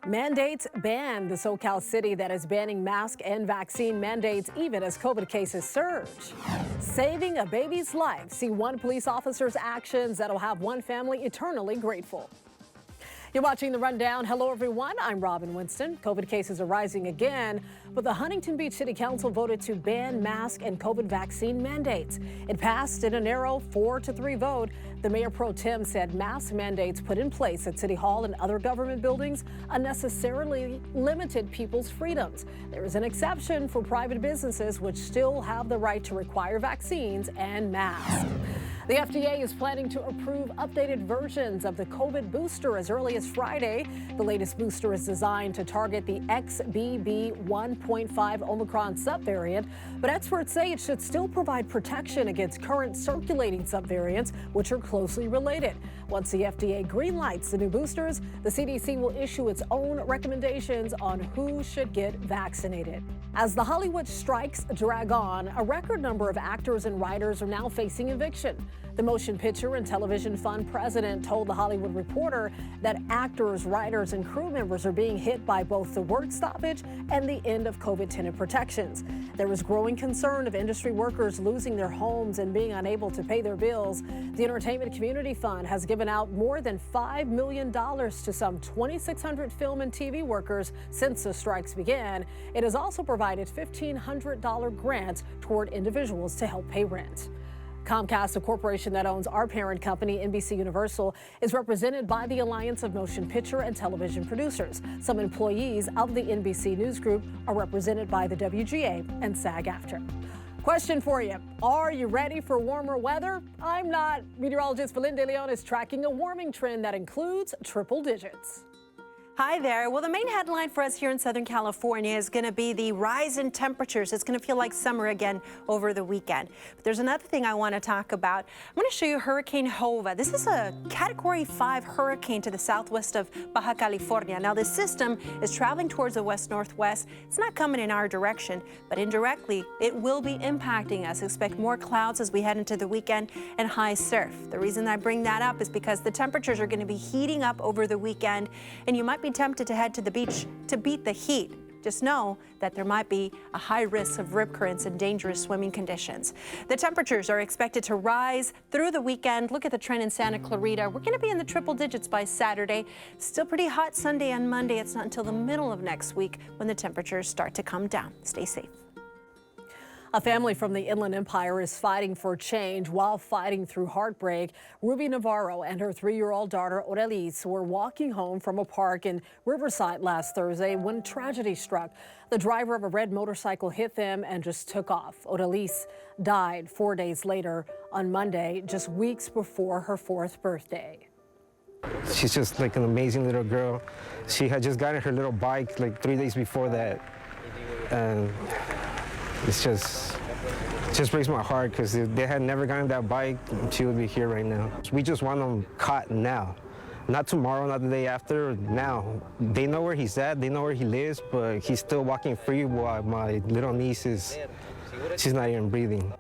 Mandates ban. The SoCal city that is banning mask and vaccine mandates even as COVID cases surge. Saving a baby's life. See one police officer's actions that'll have one family eternally grateful. You're watching The Rundown. Hello, everyone. I'm Robin Winston. COVID cases are rising again, but the Huntington Beach City Council voted to ban mask and COVID vaccine mandates. It passed in a narrow 4-3 vote. The mayor pro tem said mask mandates put in place at City Hall and other government buildings unnecessarily limited people's freedoms. There is an exception for private businesses, which still have the right to require vaccines and masks. The FDA is planning to approve updated versions of the COVID booster as early as Friday. The latest booster is designed to target the XBB.1.5 Omicron subvariant, but experts say it should still provide protection against current circulating subvariants, which are closely related. Once the FDA greenlights the new boosters, the CDC will issue its own recommendations on who should get vaccinated. As the Hollywood strikes drag on, a record number of actors and writers are now facing eviction. The Motion Picture and Television Fund president told The Hollywood Reporter that actors, writers, and crew members are being hit by both the work stoppage and the end of COVID tenant protections. There is growing concern of industry workers losing their homes and being unable to pay their bills. The Entertainment Community Fund has given out more than $5 million to some 2,600 film and TV workers since the strikes began. It has also provided $1,500 grants toward individuals to help pay rent. Comcast, a corporation that owns our parent company, NBC Universal, is represented by the Alliance of Motion Picture and Television Producers. Some employees of the NBC News Group are represented by the WGA and SAG-AFTRA. Question for you. Are you ready for warmer weather? I'm not. Meteorologist Valinda de Leon is tracking a warming trend that includes triple digits. Hi there. Well, the main headline for us here in Southern California is going to be the rise in temperatures. It's going to feel like summer again over the weekend. But there's another thing I want to talk about. I'm going to show you Hurricane Hova. This is a Category 5 hurricane to the southwest of Baja California. Now, this system is traveling towards the west-northwest. It's not coming in our direction, but indirectly, it will be impacting us. Expect more clouds as we head into the weekend and high surf. The reason I bring that up is because the temperatures are going to be heating up over the weekend, and you might be tempted to head to the beach to beat the heat. Just know that there might be a high risk of rip currents and dangerous swimming conditions. The temperatures are expected to rise through the weekend. Look at the trend in Santa Clarita. We're going to be in the triple digits by Saturday. Still pretty hot Sunday and Monday. It's not until the middle of next week when the temperatures start to come down. Stay safe. A family from the Inland Empire is fighting for change while fighting through heartbreak. Ruby Navarro and her 3-year-old daughter, Allergies, were walking home from a park in Riverside last Thursday when tragedy struck. The driver of a red motorcycle hit them and just took off. Allergies died 4 days later on Monday, just weeks before her 4th birthday. She's just like an amazing little girl. She had just gotten her little bike like 3 days before that. And it just breaks my heart because if they had never gotten that bike, she would be here right now. We just want them caught now. Not tomorrow, not the day after, now. They know where he's at, they know where he lives, but he's still walking free while my little niece she's not even breathing.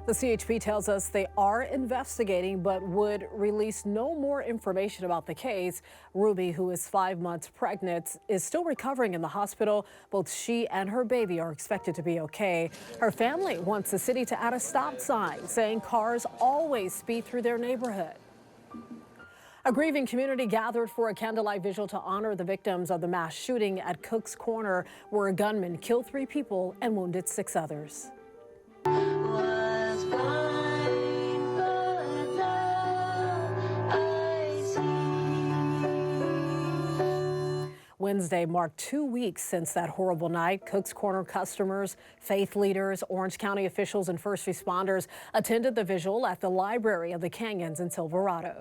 The CHP tells us they are investigating but would release no more information about the case. Ruby, who is 5 months pregnant, is still recovering in the hospital. Both she and her baby are expected to be okay. Her family wants the city to add a stop sign saying cars always speed through their neighborhood. A grieving community gathered for a candlelight vigil to honor the victims of the mass shooting at Cook's Corner, where a gunman killed 3 people and wounded 6 others. Wednesday marked 2 weeks since that horrible night. Cook's Corner customers, faith leaders, Orange County officials, and first responders attended the vigil at the Library of the Canyons in Silverado.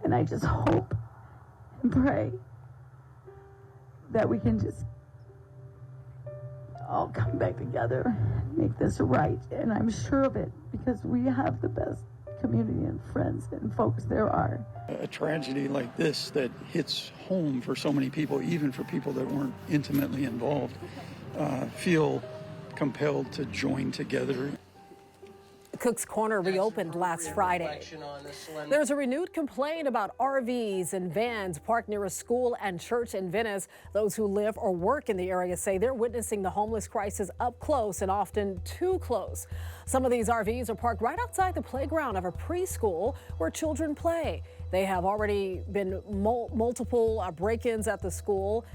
And I just hope and pray that we can just all come back together and make this right. And I'm sure of it because we have the best community and friends and folks there are. A tragedy like this that hits home for so many people, even for people that weren't intimately involved, feel compelled to join together. Cook's Corner reopened last Friday. There's a renewed complaint about RVs and vans parked near a school and church in Venice. Those who live or work in the area say they're witnessing the homeless crisis up close and often too close. Some of these RVs are parked right outside the playground of a preschool where children play. They have already been multiple break-ins at the school.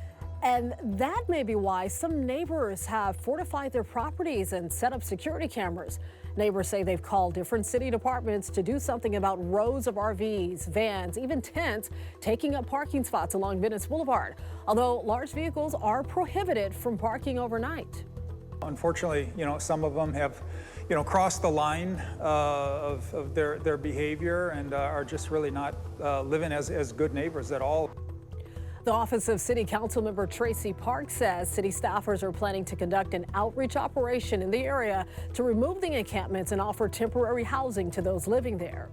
And that may be why some neighbors have fortified their properties and set up security cameras. Neighbors say they've called different city departments to do something about rows of RVs, vans, even tents taking up parking spots along Venice Boulevard, although large vehicles are prohibited from parking overnight. Unfortunately, some of them have, crossed the line of their behavior and are just really not living as good neighbors at all. The Office of City Council member Tracy Park says city staffers are planning to conduct an outreach operation in the area to remove the encampments and offer temporary housing to those living there.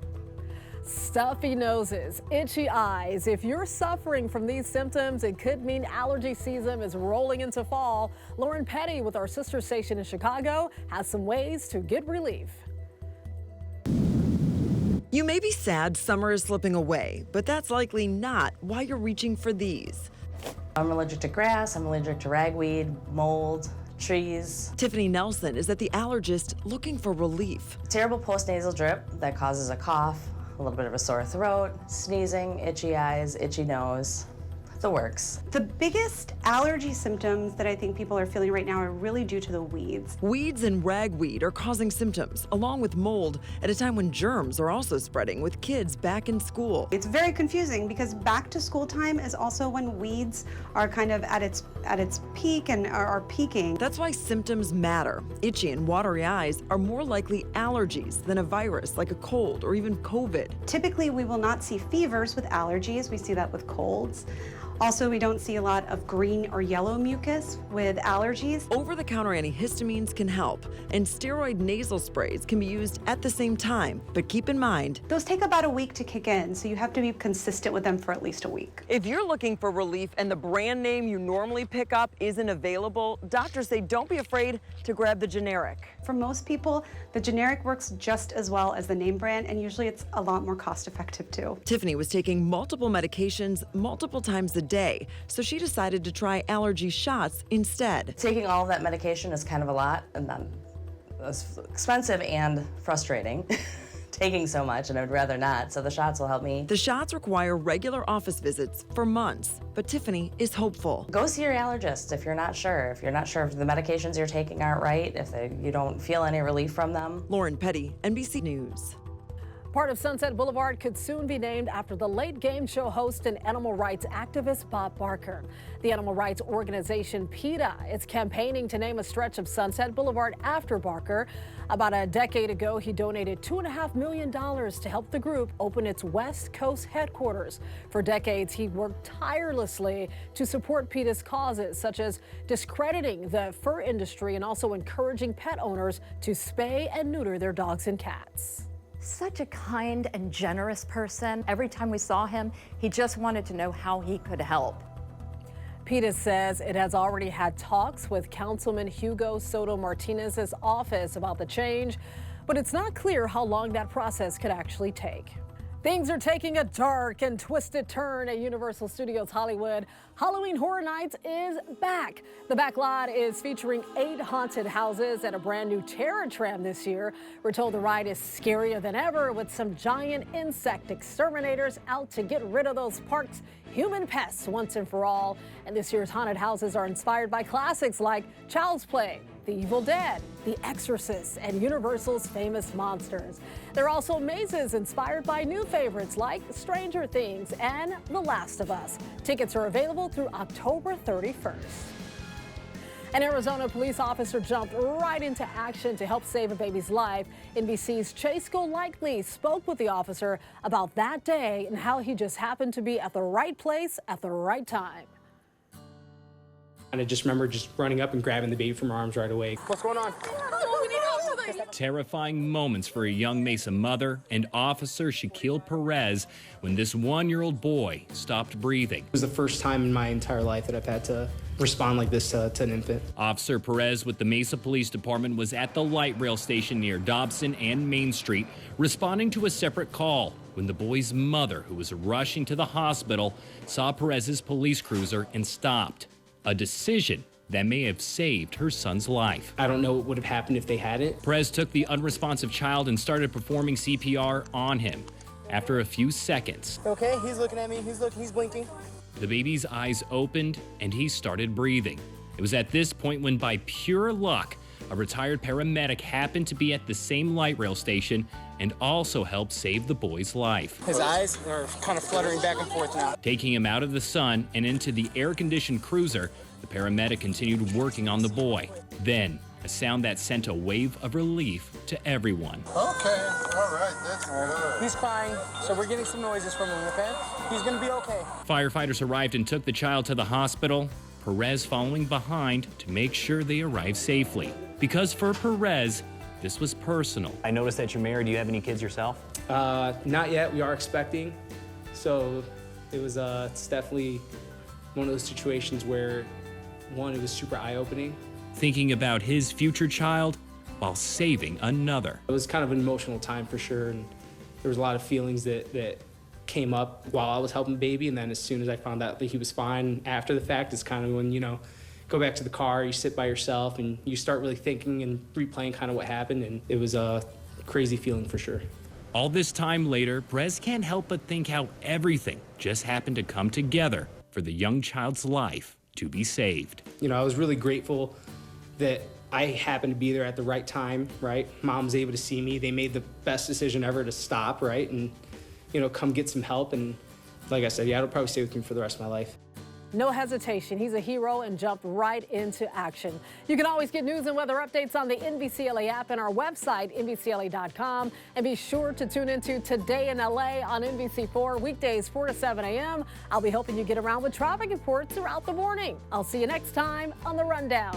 Stuffy noses, itchy eyes. If you're suffering from these symptoms, it could mean allergy season is rolling into fall. Lauren Petty with our sister station in Chicago has some ways to get relief. You may be sad summer is slipping away, but that's likely not why you're reaching for these. I'm allergic to grass, I'm allergic to ragweed, mold, trees. Tiffany Nelson is at the allergist looking for relief. Terrible postnasal drip that causes a cough, a little bit of a sore throat, sneezing, itchy eyes, itchy nose. The works. The biggest allergy symptoms that I think people are feeling right now are really due to the weeds. Weeds and ragweed are causing symptoms, along with mold, at a time when germs are also spreading with kids back in school. It's very confusing because back to school time is also when weeds are kind of at its peak and are peaking. That's why symptoms matter. Itchy and watery eyes are more likely allergies than a virus like a cold or even COVID. Typically, we will not see fevers with allergies. We see that with colds. Also, we don't see a lot of green or yellow mucus with allergies. Over-the-counter antihistamines can help, and steroid nasal sprays can be used at the same time. But keep in mind, those take about a week to kick in, so you have to be consistent with them for at least a week. if you're looking for relief and the brand name you normally pick up isn't available, doctors say don't be afraid to grab the generic. For most people, the generic works just as well as the name brand, and usually it's a lot more cost-effective too. Tiffany was taking multiple medications multiple times a day, so she decided to try allergy shots instead. Taking all of that medication is kind of a lot, and then it's expensive and frustrating. Taking so much, and I'd rather not, so the shots will help me. The shots require regular office visits for months, but Tiffany is hopeful. Go see your allergist if you're not sure. If you're not sure if the medications you're taking aren't right, if you don't feel any relief from them. Lauren Petty, NBC News. Part of Sunset Boulevard could soon be named after the late game show host and animal rights activist Bob Barker. The animal rights organization PETA is campaigning to name a stretch of Sunset Boulevard after Barker. About a decade ago, he donated $2.5 million to help the group open its West Coast headquarters. For decades, he worked tirelessly to support PETA's causes, such as discrediting the fur industry and also encouraging pet owners to spay and neuter their dogs and cats. Such a kind and generous person. Every time we saw him, he just wanted to know how he could help. PETA says it has already had talks with Councilman Hugo Soto Martinez's office about the change, but it's not clear how long that process could actually take. Things are taking a dark and twisted turn at Universal Studios Hollywood. Halloween Horror Nights is back. The back lot is featuring 8 haunted houses and a brand new terror tram this year. We're told the ride is scarier than ever, with some giant insect exterminators out to get rid of those park's human pests once and for all. And this year's haunted houses are inspired by classics like Child's Play, The Evil Dead, The Exorcist, and Universal's famous monsters. There are also mazes inspired by new favorites like Stranger Things and The Last of Us. Tickets are available through October 31st. An Arizona police officer jumped right into action to help save a baby's life. NBC's Chase Golightly spoke with the officer about that day and how he just happened to be at the right place at the right time. And I just remember just running up and grabbing the baby from her arms right away. What's going on? Oh, we need help. Terrifying moments for a young Mesa mother and officer Shaquille Perez when this 1-year-old boy stopped breathing. It was the first time in my entire life that I've had to respond like this to an infant. Officer Perez with the Mesa Police Department was at the light rail station near Dobson and Main Street, responding to a separate call when the boy's mother, who was rushing to the hospital, saw Perez's police cruiser and stopped. A decision that may have saved her son's life. I don't know what would have happened if they hadn't. Perez took the unresponsive child and started performing CPR on him. After a few seconds, okay, he's looking at me, he's blinking. The baby's eyes opened and he started breathing. It was at this point when, by pure luck, a retired paramedic happened to be at the same light rail station and also helped save the boy's life. His eyes are kind of fluttering back and forth now. Taking him out of the sun and into the air-conditioned cruiser, the paramedic continued working on the boy. Then, a sound that sent a wave of relief to everyone. Okay, all right, that's good. He's crying, so we're getting some noises from him, okay? He's gonna be okay. Firefighters arrived and took the child to the hospital, Perez following behind to make sure they arrived safely. Because for Perez, this was personal. I noticed that you're married. Do you have any kids yourself? Not yet. We are expecting. So it's definitely one of those situations where, one, it was super eye-opening. Thinking about his future child while saving another. It was kind of an emotional time for sure, and there was a lot of feelings that came up while I was helping baby, and then as soon as I found out that he was fine after the fact, it's kind of when, go back to the car, you sit by yourself, and you start really thinking and replaying kind of what happened, and it was a crazy feeling for sure. All this time later, Perez can't help but think how everything just happened to come together for the young child's life to be saved. I was really grateful that I happened to be there at the right time, right? Mom was able to see me. They made the best decision ever to stop, right? And, come get some help. And like I said, it'll probably stay with me for the rest of my life. No hesitation. He's a hero and jumped right into action. You can always get news and weather updates on the NBCLA app and our website, NBCLA.com. And be sure to tune into Today in LA on NBC4 weekdays 4 to 7 a.m. I'll be helping you get around with traffic reports throughout the morning. I'll see you next time on The Rundown.